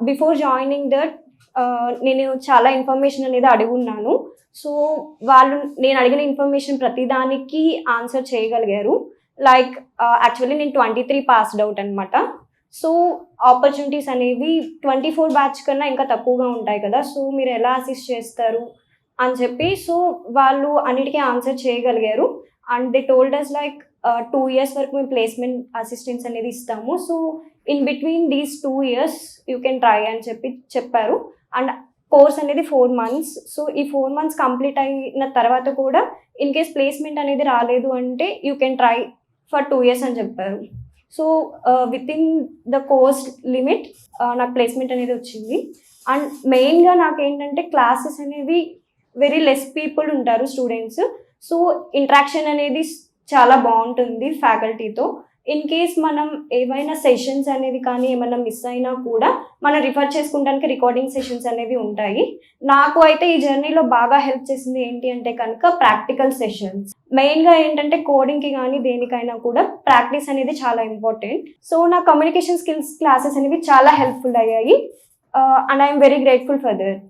Before joining that నేను చాలా information అనేది అడుగున్నాను. సో వాళ్ళు నేను అడిగిన ఇన్ఫర్మేషన్ ప్రతిదానికి ఆన్సర్ చేయగలిగారు. లైక్ యాక్చువల్లీ నేను 23 పాస్డ్ అవుట్ అనమాట. సో ఆపర్చునిటీస్ అనేవి 24 బ్యాచ్ కన్నా ఇంకా తక్కువగా ఉంటాయి కదా, సో మీరు ఎలా అసిస్ట్ చేస్తారు అని చెప్పి సో వాళ్ళు అన్నిటికీ ఆన్సర్ చేయగలిగారు. And they told us like 2 years వరకు మేము ప్లేస్మెంట్ అసిస్టెన్స్ అనేది ఇస్తాము. So in between these 2 years you can try అని చెప్పారు. అండ్ కోర్స్ అనేది 4 months. సో ఈ 4 months కంప్లీట్ అయిన తర్వాత కూడా ఇన్ కేస్ ప్లేస్మెంట్ అనేది రాలేదు అంటే you can try for 2 years అని చెప్పారు. So with in the course limit నాకు ప్లేస్మెంట్ అనేది వచ్చింది. అండ్ మెయిన్గా నాకేంటంటే క్లాసెస్ అనేవి వెరీ లెస్ పీపుల్ ఉంటారు స్టూడెంట్స్. సో ఇంట్రాక్షన్ అనేది చాలా బాగుంటుంది ఫ్యాకల్టీతో. ఇన్ కేస్ మనం ఏవైనా సెషన్స్ అనేది కానీ ఏమైనా మిస్ అయినా కూడా మనం రిఫర్ చేసుకుంటానికి రికార్డింగ్ సెషన్స్ అనేవి ఉంటాయి. నాకు అయితే ఈ జర్నీలో బాగా హెల్ప్ చేసింది ఏంటి అంటే కనుక ప్రాక్టికల్ సెషన్స్. మెయిన్గా ఏంటంటే కోడింగ్కి కానీ దేనికైనా కూడా ప్రాక్టీస్ అనేది చాలా ఇంపార్టెంట్. సో నా కమ్యూనికేషన్ స్కిల్స్ క్లాసెస్ అనేవి చాలా హెల్ప్ఫుల్ అయ్యాయి. And I'm very grateful for that.